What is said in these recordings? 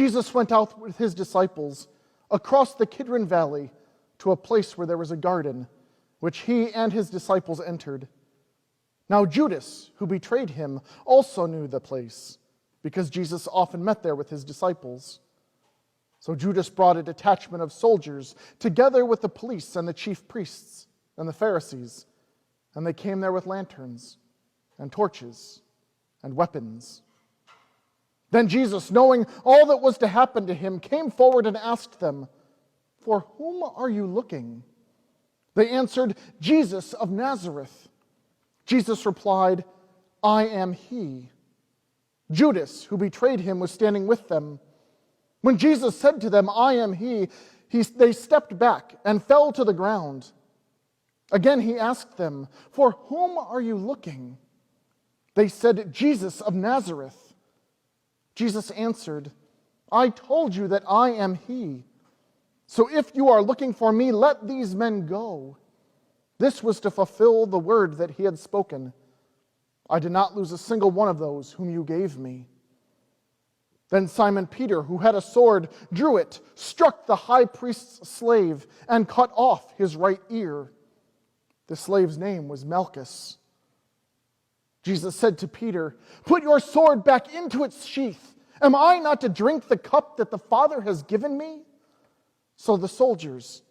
Jesus went out with his disciples across the Kidron Valley to a place where there was a garden, which he and his disciples entered. Now Judas, who betrayed him, also knew the place, because Jesus often met there with his disciples. So Judas brought a detachment of soldiers, together with the police and the chief priests and the Pharisees, and they came there with lanterns and torches and weapons. Then Jesus, knowing all that was to happen to him, came forward and asked them, "For whom are you looking?" They answered, "Jesus of Nazareth." Jesus replied, "I am he." Judas, who betrayed him, was standing with them. When Jesus said to them, "I am he," they stepped back and fell to the ground. Again he asked them, "For whom are you looking?" They said, "Jesus of Nazareth." Jesus answered, "I told you that I am he. So if you are looking for me, let these men go." This was to fulfill the word that he had spoken. "I did not lose a single one of those whom you gave me." Then Simon Peter, who had a sword, drew it, struck the high priest's slave, and cut off his right ear. The slave's name was Malchus. Jesus said to Peter, "Put your sword back into its sheath. Am I not to drink the cup that the Father has given me?" So the soldiers,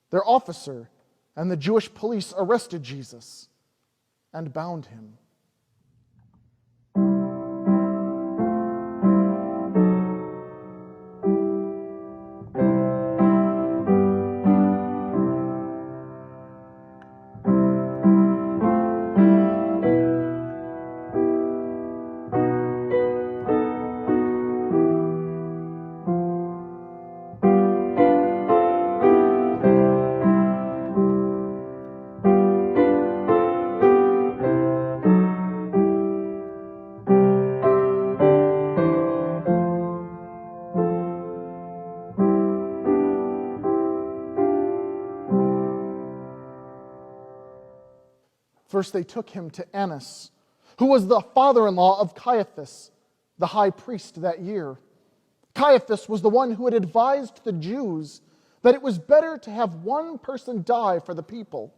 their officer, and the Jewish police arrested Jesus and bound him. First, they took him to Annas, who was the father-in-law of Caiaphas, the high priest that year. Caiaphas was the one who had advised the Jews that it was better to have one person die for the people.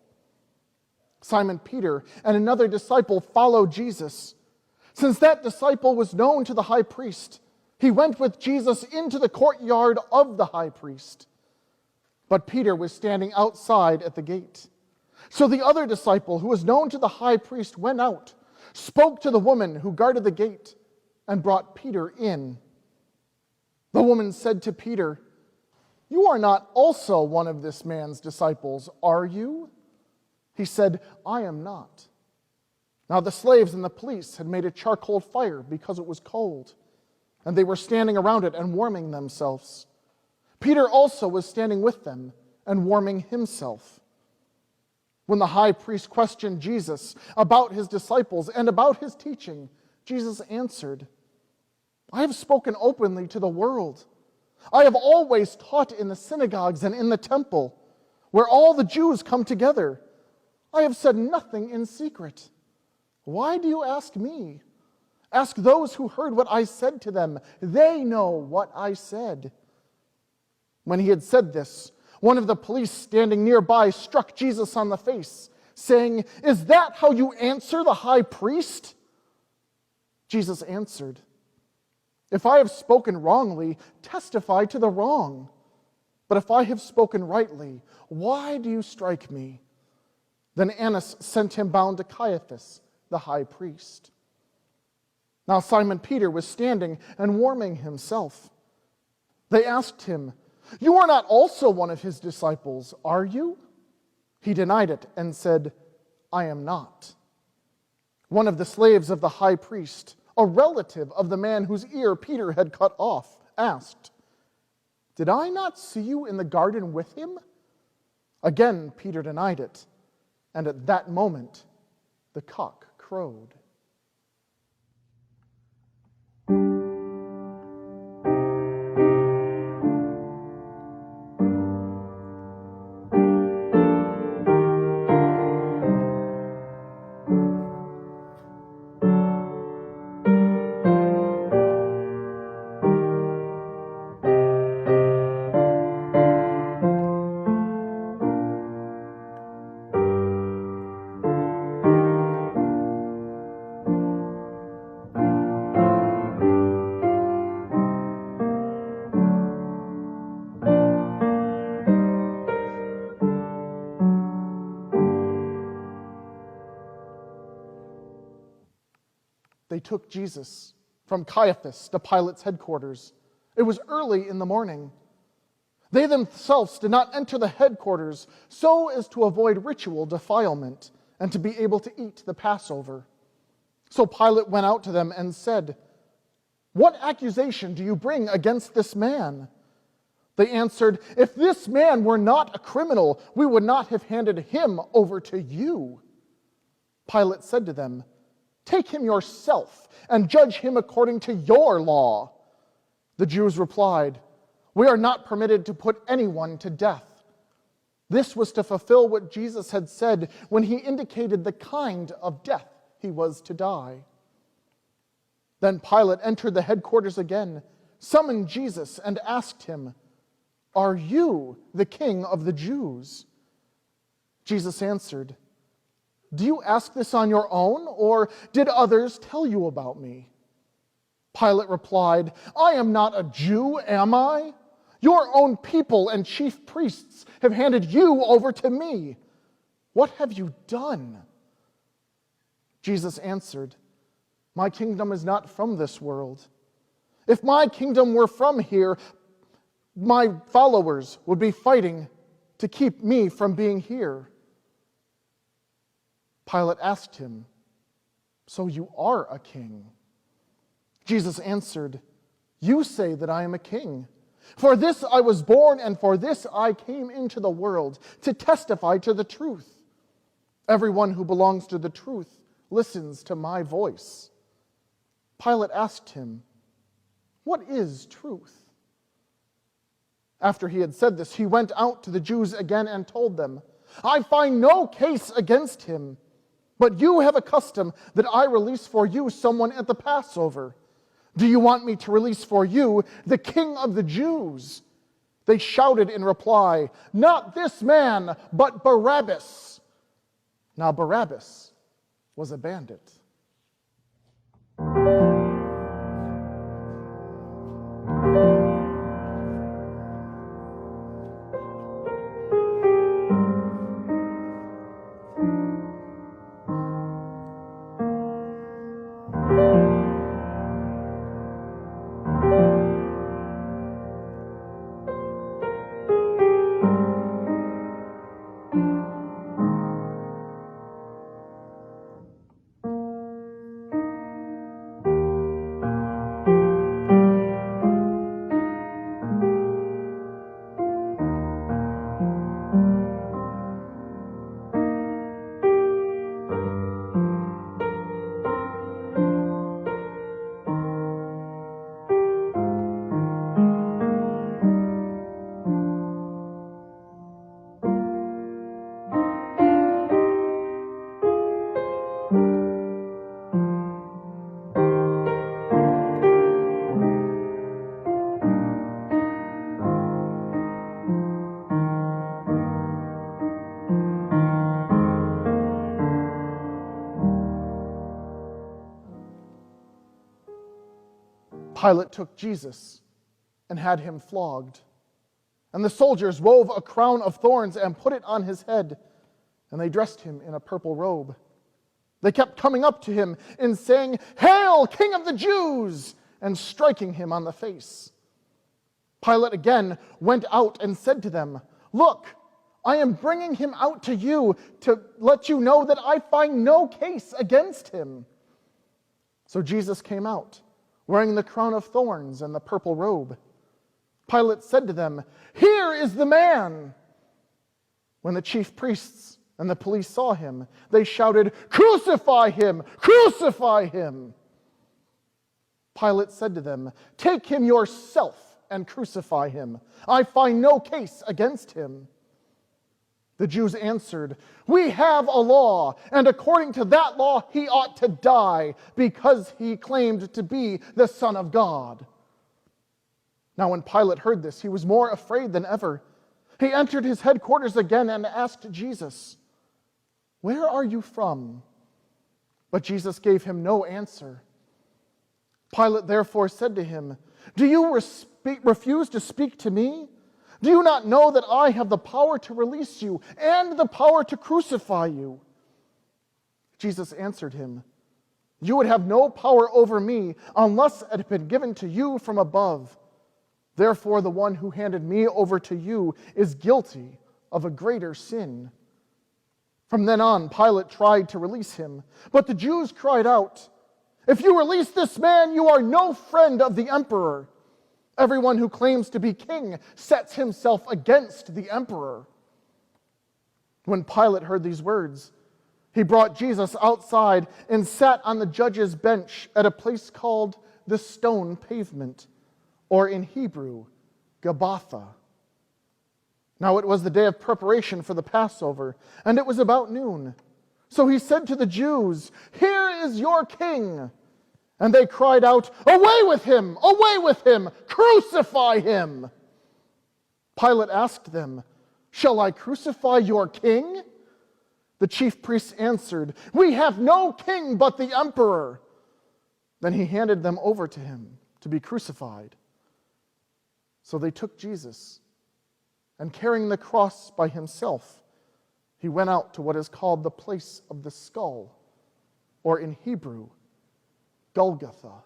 Simon Peter and another disciple followed Jesus. Since that disciple was known to the high priest, he went with Jesus into the courtyard of the high priest. But Peter was standing outside at the gate. So the other disciple, who was known to the high priest, went out, spoke to the woman who guarded the gate, and brought Peter in. The woman said to Peter, "You are not also one of this man's disciples, are you?" He said, "I am not." Now the slaves and the police had made a charcoal fire because it was cold, and they were standing around it and warming themselves. Peter also was standing with them and warming himself. When the high priest questioned Jesus about his disciples and about his teaching, Jesus answered, "I have spoken openly to the world. I have always taught in the synagogues and in the temple, where all the Jews come together. I have said nothing in secret. Why do you ask me? Ask those who heard what I said to them. They know what I said." When he had said this, one of the police standing nearby struck Jesus on the face, saying, "Is that how you answer the high priest?" Jesus answered, "If I have spoken wrongly, testify to the wrong. But if I have spoken rightly, why do you strike me?" Then Annas sent him bound to Caiaphas, the high priest. Now Simon Peter was standing and warming himself. They asked him, "You are not also one of his disciples, are you?" He denied it and said, "I am not." One of the slaves of the high priest, a relative of the man whose ear Peter had cut off, asked, "Did I not see you in the garden with him?" Again Peter denied it, and at that moment the cock crowed. took Jesus from Caiaphas to Pilate's headquarters. It was early in the morning. They themselves did not enter the headquarters so as to avoid ritual defilement and to be able to eat the Passover. So Pilate went out to them and said, "What accusation do you bring against this man?" They answered, "If this man were not a criminal, we would not have handed him over to you." Pilate said to them, "Take him yourself and judge him according to your law." The Jews replied, "We are not permitted to put anyone to death." This was to fulfill what Jesus had said when he indicated the kind of death he was to die. Then Pilate entered the headquarters again, summoned Jesus, and asked him, "Are you the king of the Jews?" Jesus answered, "Do you ask this on your own, or did others tell you about me?" Pilate replied, "I am not a Jew, am I? Your own people and chief priests have handed you over to me. What have you done?" Jesus answered, "My kingdom is not from this world. If my kingdom were from here, my followers would be fighting to keep me from being here." Pilate asked him, "So you are a king?" Jesus answered, "You say that I am a king. For this I was born, and for this I came into the world, to testify to the truth. Everyone who belongs to the truth listens to my voice." Pilate asked him, "What is truth?" After he had said this, he went out to the Jews again and told them, "I find no case against him, but you have a custom that I release for you someone at the Passover. Do you want me to release for you the King of the Jews?" They shouted in reply, "Not this man, but Barabbas." Now Barabbas was a bandit. Pilate took Jesus and had him flogged. And the soldiers wove a crown of thorns and put it on his head, and they dressed him in a purple robe. They kept coming up to him and saying, "Hail, King of the Jews!" and striking him on the face. Pilate again went out and said to them, "Look, I am bringing him out to you to let you know that I find no case against him." So Jesus came out, wearing the crown of thorns and the purple robe. Pilate said to them, "Here is the man!" When the chief priests and the police saw him, they shouted, "Crucify him! Crucify him!" Pilate said to them, "Take him yourself and crucify him. I find no case against him." The Jews answered, "We have a law, and according to that law he ought to die, because he claimed to be the Son of God." Now when Pilate heard this, he was more afraid than ever. He entered his headquarters again and asked Jesus, "Where are you from?" But Jesus gave him no answer. Pilate therefore said to him, "Do you refuse to speak to me? Do you not know that I have the power to release you and the power to crucify you?" Jesus answered him, You would have no power over me unless it had been given to you from above. Therefore, the one who handed me over to you is guilty of a greater sin." From then on, Pilate tried to release him, but the Jews cried out, "If you release this man, you are no friend of the emperor. Everyone who claims to be king sets himself against the emperor." When Pilate heard these words, he brought Jesus outside and sat on the judge's bench at a place called the Stone Pavement, or in Hebrew, Gabbatha. Now it was the day of preparation for the Passover, and it was about noon. So he said to the Jews, "Here is your king." And they cried out, "Away with him! Away with him! Crucify him!" Pilate asked them, "Shall I crucify your king?" The chief priests answered, "We have no king but the emperor." Then he handed them over to him to be crucified. So they took Jesus, and carrying the cross by himself, he went out to what is called the place of the skull, or in Hebrew, Golgotha.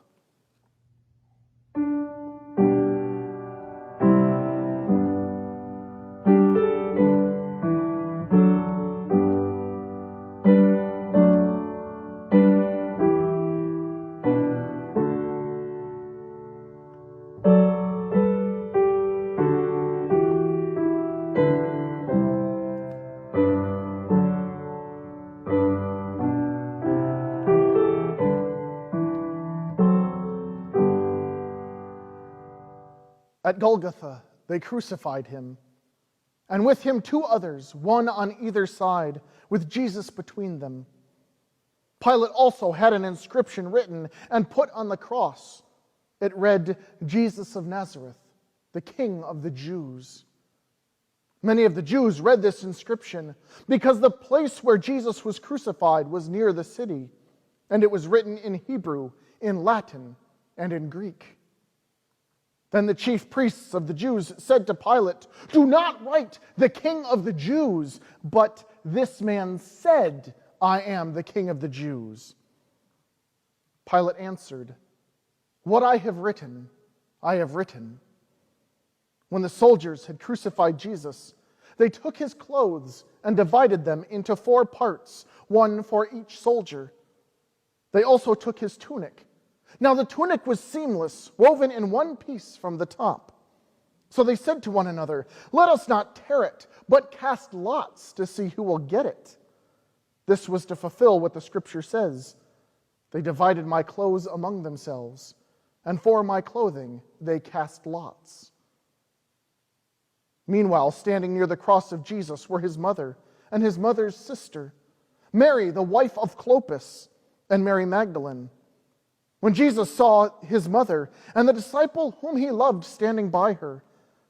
At Golgotha, they crucified him, and with him 2 others, one on either side, with Jesus between them. Pilate also had an inscription written and put on the cross. It read, "Jesus of Nazareth, the King of the Jews." Many of the Jews read this inscription because the place where Jesus was crucified was near the city, and it was written in Hebrew, in Latin, and in Greek. Then the chief priests of the Jews said to Pilate, "Do not write the King of the Jews, but this man said, 'I am the King of the Jews.'" Pilate answered, "What I have written, I have written." When the soldiers had crucified Jesus, they took his clothes and divided them into 4 parts, one for each soldier. They also took his tunic. Now the tunic was seamless, woven in one piece from the top. So they said to one another, "Let us not tear it, but cast lots to see who will get it." This was to fulfill what the scripture says, "They divided my clothes among themselves, and for my clothing they cast lots." Meanwhile, standing near the cross of Jesus were his mother and his mother's sister, Mary, the wife of Clopas, and Mary Magdalene. When Jesus saw his mother and the disciple whom he loved standing by her,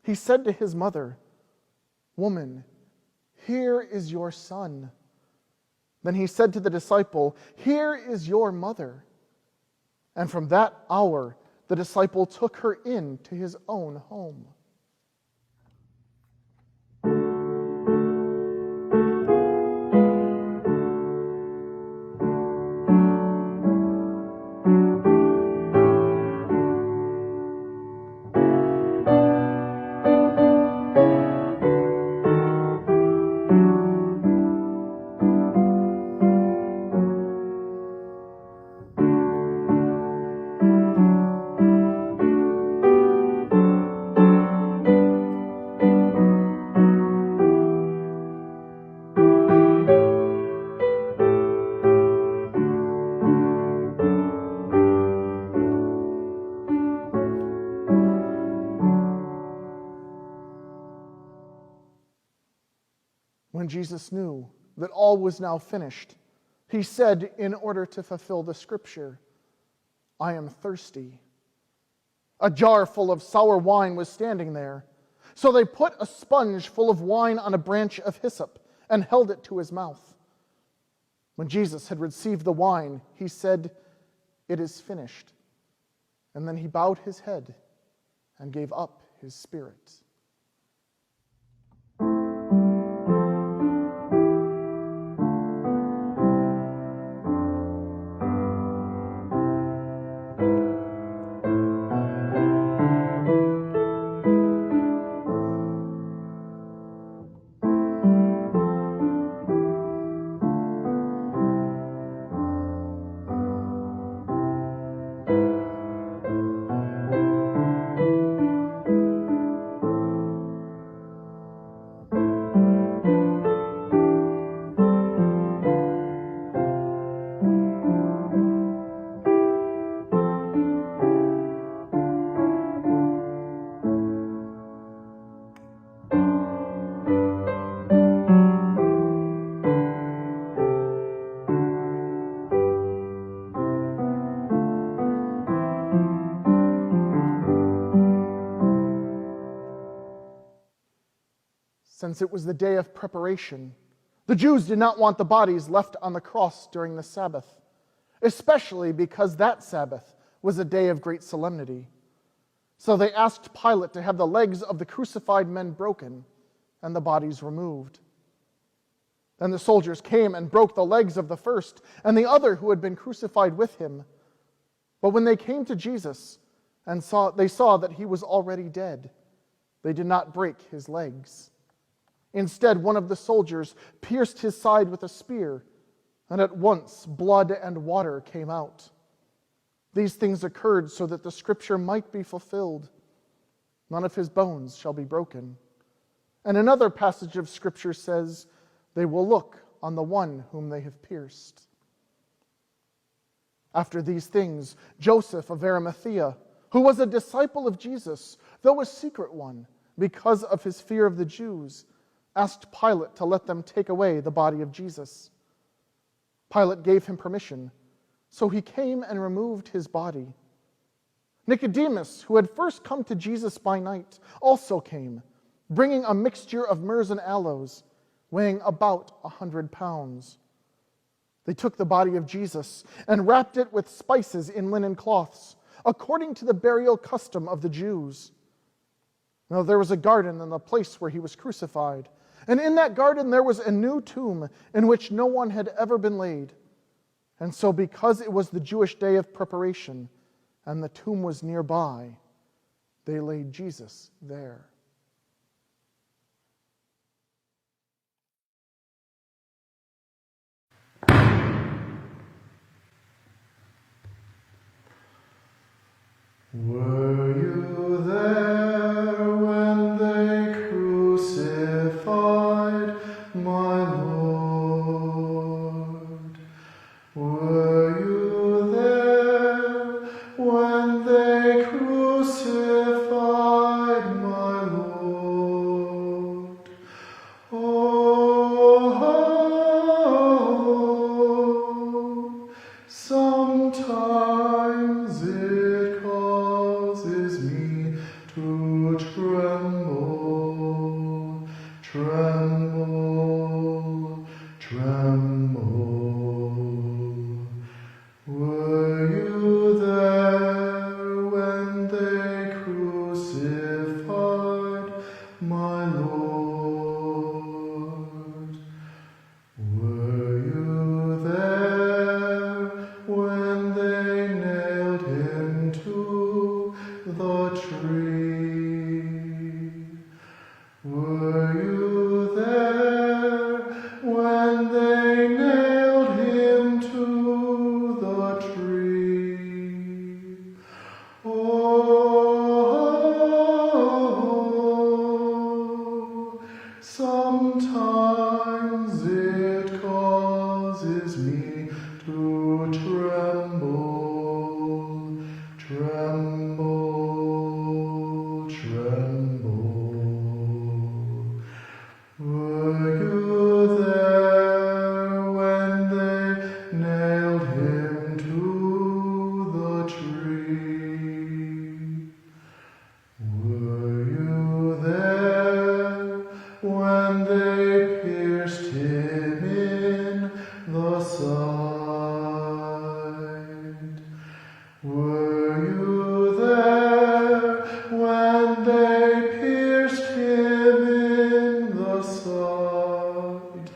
he said to his mother, "Woman, here is your son." Then he said to the disciple, "Here is your mother." And from that hour, the disciple took her in to his own home. When Jesus knew that all was now finished, he said, in order to fulfill the scripture, "I am thirsty." A jar full of sour wine was standing there. So they put a sponge full of wine on a branch of hyssop and held it to his mouth. When Jesus had received the wine, he said, "It is finished." And then he bowed his head and gave up his spirit. since it was the day of preparation. The Jews did not want the bodies left on the cross during the Sabbath, especially because that Sabbath was a day of great solemnity. So they asked Pilate to have the legs of the crucified men broken and the bodies removed. Then the soldiers came and broke the legs of the first and the other who had been crucified with him. But when they came to Jesus and they saw that he was already dead, they did not break his legs. Instead, one of the soldiers pierced his side with a spear, and at once blood and water came out. These things occurred so that the scripture might be fulfilled. None of his bones shall be broken. And another passage of scripture says, they will look on the one whom they have pierced. After these things, Joseph of Arimathea, who was a disciple of Jesus, though a secret one, because of his fear of the Jews, asked Pilate to let them take away the body of Jesus. Pilate gave him permission, so he came and removed his body. Nicodemus, who had first come to Jesus by night, also came, bringing a mixture of myrrh and aloes, weighing about 100 pounds. They took the body of Jesus and wrapped it with spices in linen cloths, according to the burial custom of the Jews. Now there was a garden in the place where he was crucified, and in that garden there was a new tomb in which no one had ever been laid. And so because it was the Jewish day of preparation, and the tomb was nearby, they laid Jesus there. Were you there when they crucified my Lord? Were you there when they crucified my Lord? Oh, sometimes it causes me to tremble, tremble, tremble. Were you there when they crucified my Lord? Were you there when they nailed him to the tree? Were you there when they nailed him to the tree? Oh, sometimes it causes me to tremble, tremble, tremble. Were you there when they nailed him to the tree? Were you there when they pierced him in the side? Were you there when they pierced him in the side?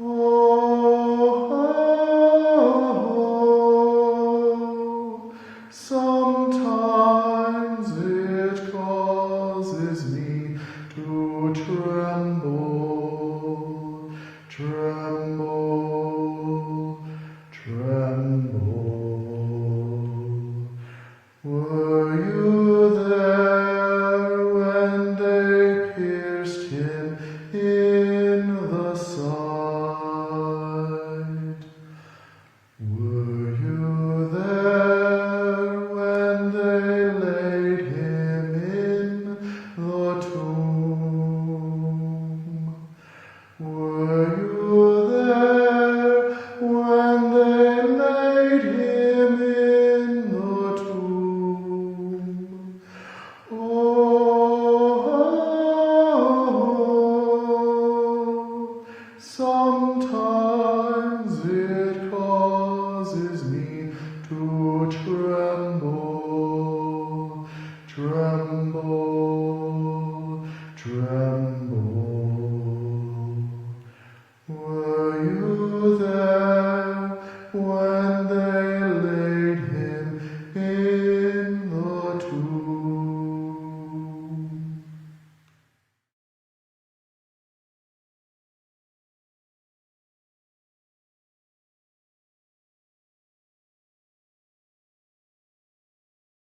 Oh, sometimes it causes me to tremble, tremble, tremble. Were you there when they pierced him in the side? Were you there when they laid him in the tomb? tremble.